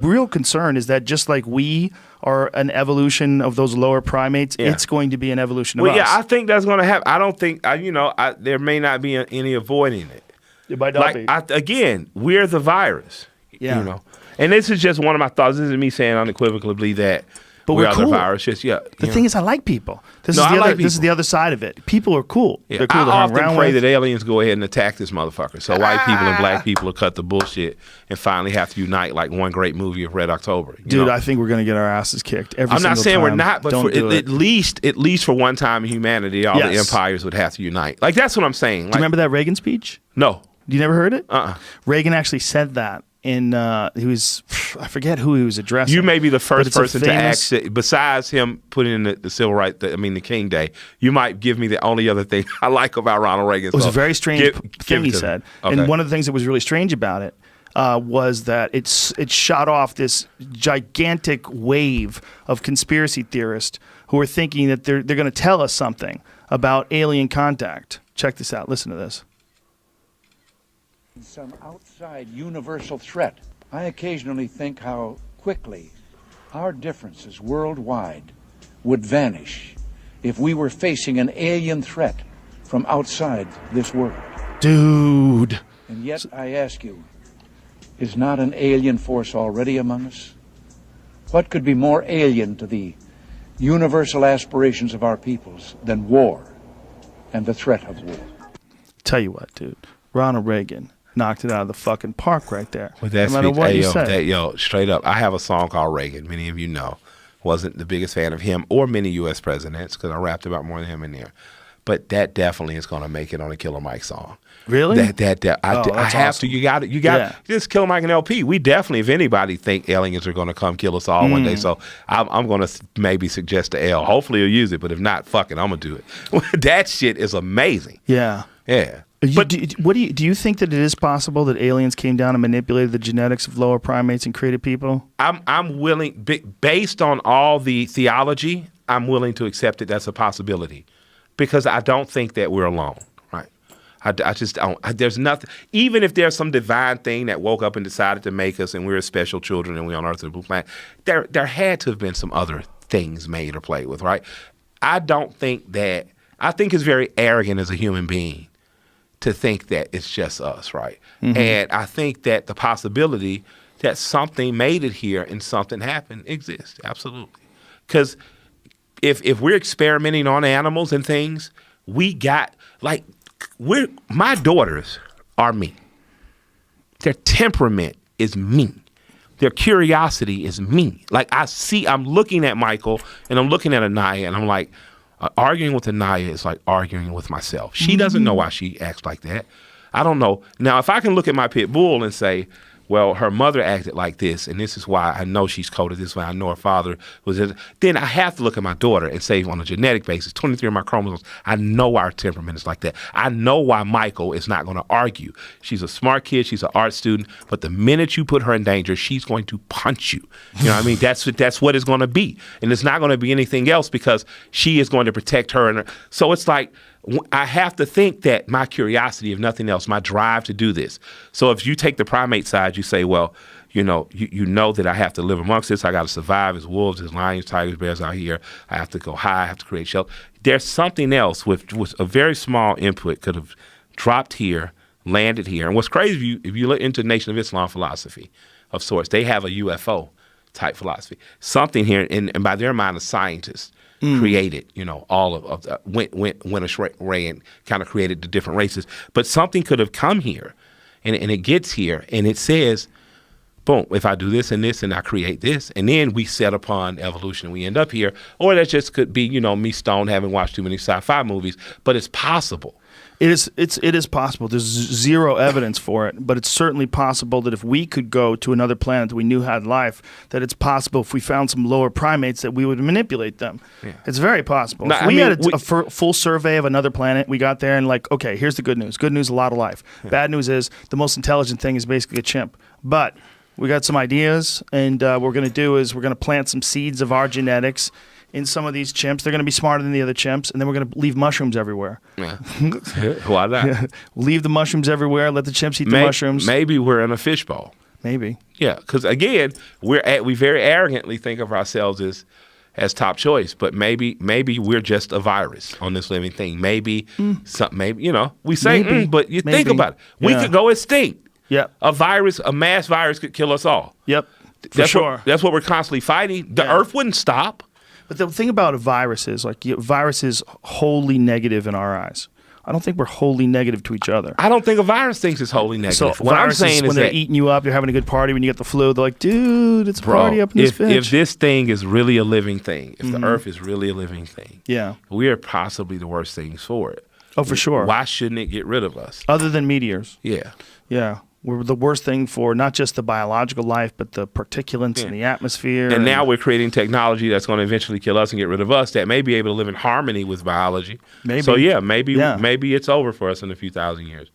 real concern is that just like we are an evolution of those lower primates, it's going to be an evolution of us. Yeah, I think that's going to happen. I don't think, there may not be any avoiding it. It might not be. Again, we're the virus. Yeah. And this is just one of my thoughts. This is me saying unequivocally that we are cool. the virus. Just, the thing is, I like people. This is the other side of it. People are cool. Yeah. They're cool I to hang often around pray with. that aliens go ahead and attack this motherfucker. So white people and black people will cut the bullshit and finally have to unite like one great movie of Red October. Dude, I think we're going to get our asses kicked every I'm single not saying time. we're not, but at least for one time in humanity, all the empires would have to unite. Like, that's what I'm saying. Do you remember that Reagan speech? No. You never heard it? Uh-uh. Reagan actually said that. I forget who he was addressing. You may be the first person to ask it, besides him putting in the civil rights, the King Day. You might give me the only other thing I like about Ronald Reagan. It was a very strange thing he said. Okay. And one of the things that was really strange about it was that it shot off this gigantic wave of conspiracy theorists who are thinking that they're going to tell us something about alien contact. Check this out. Listen to this. Some outside universal threat. I occasionally think how quickly our differences worldwide would vanish if we were facing an alien threat from outside this world. Dude. And yet I ask you, is not an alien force already among us? What could be more alien to the universal aspirations of our peoples than war and the threat of war? Tell you what, dude. Ronald Reagan knocked it out of the fucking park right there. With that no matter what you say. Straight up, I have a song called Reagan. Many of you know. Wasn't the biggest fan of him or many U.S. presidents because I rapped about more than him in there. But that definitely is going to make it on a Killer Mike song. Really? I have awesome. to. You got it. Just Killer Mike and LP. We definitely, if anybody think aliens are going to come kill us all one day, so I'm going to maybe suggest to L. Hopefully he'll use it, but if not, fuck it, I'm going to do it. That shit is amazing. Yeah. Yeah. Do you think that it is possible that aliens came down and manipulated the genetics of lower primates and created people? I'm willing, based on all the theology, I'm willing to accept that that's a possibility, because I don't think that we're alone. Right? I just don't. There's nothing. Even if there's some divine thing that woke up and decided to make us, and we're special children, and we're on Earth, the blue planet, there had to have been some other things made or played with. Right? I don't think that. I think it's very arrogant as a human being to think that it's just us, right? Mm-hmm. And I think that the possibility that something made it here and something happened exists, absolutely. Because if we're experimenting on animals and things, my daughters are me. Their temperament is me. Their curiosity is me. Like I'm looking at Michael and I'm looking at Anaya and I'm like, arguing with Anaya is like arguing with myself. She doesn't know why she acts like that. I don't know. Now, if I can look at my pit bull and say, well, her mother acted like this, and this is why I know she's coded this way, I know her father was this, then I have to look at my daughter and say, on a genetic basis, 23 of my chromosomes, I know our temperament is like that. I know why Michael is not going to argue. She's a smart kid. She's an art student. But the minute you put her in danger, she's going to punch you. You know what I mean? That's what it's going to be. And it's not going to be anything else because she is going to protect her. So it's like, I have to think that my curiosity, if nothing else, my drive to do this. So if you take the primate side, you say, well, you know that I have to live amongst this. I got to survive as wolves, as lions, tigers, bears out here. I have to go high. I have to create shelter. There's something else with a very small input could have dropped here, landed here. And what's crazy, if you look into Nation of Islam philosophy of sorts, they have a UFO type philosophy. Something here, and by their mind, a scientist created, all of went astray and kind of created the different races. But something could have come here, and it gets here, and it says, boom, if I do this and this and I create this, and then we set upon evolution and we end up here. Or that just could be, me stoned having watched too many sci-fi movies, but it's possible. It is possible. There's zero evidence for it, but it's certainly possible that if we could go to another planet that we knew had life, that it's possible if we found some lower primates that we would manipulate them. Yeah. It's very possible. If we had a full survey of another planet, we got there and okay, here's the good news. Good news, a lot of life. Yeah. Bad news is the most intelligent thing is basically a chimp. But we got some ideas, and what we're going to do is we're going to plant some seeds of our genetics in some of these chimps. They're going to be smarter than the other chimps, and then we're going to leave mushrooms everywhere. Yeah. Why not? Yeah. Leave the mushrooms everywhere. Let the chimps eat the mushrooms. Maybe we're in a fishbowl. Maybe. Yeah, because again, we very arrogantly think of ourselves as top choice, but maybe we're just a virus on this living thing. Maybe we say, Maybe. but you think Maybe. about it. We Yeah. could go extinct. Yep. A mass virus could kill us all. Yep. For That's sure. That's what we're constantly fighting. The Yeah. earth wouldn't stop. But the thing about a virus is, like, virus is wholly negative in our eyes. I don't think we're wholly negative to each other. I don't think a virus thinks it's wholly negative. So What I'm viruses, saying when is they're that, eating you up, you're having a good party. When you get the flu, they're like, dude, it's a bro, party up in this if bitch. this thing is really a living thing, if the earth is really a living thing, Yeah. we are possibly the worst things for it. Oh, for sure. Why shouldn't it get rid of us? Other than meteors. Yeah. Yeah. We're the worst thing for not just the biological life, but the particulates in the atmosphere. And now we're creating technology that's going to eventually kill us and get rid of us that may be able to live in harmony with biology. Maybe. So, maybe Yeah. it's over for us in a few thousand years.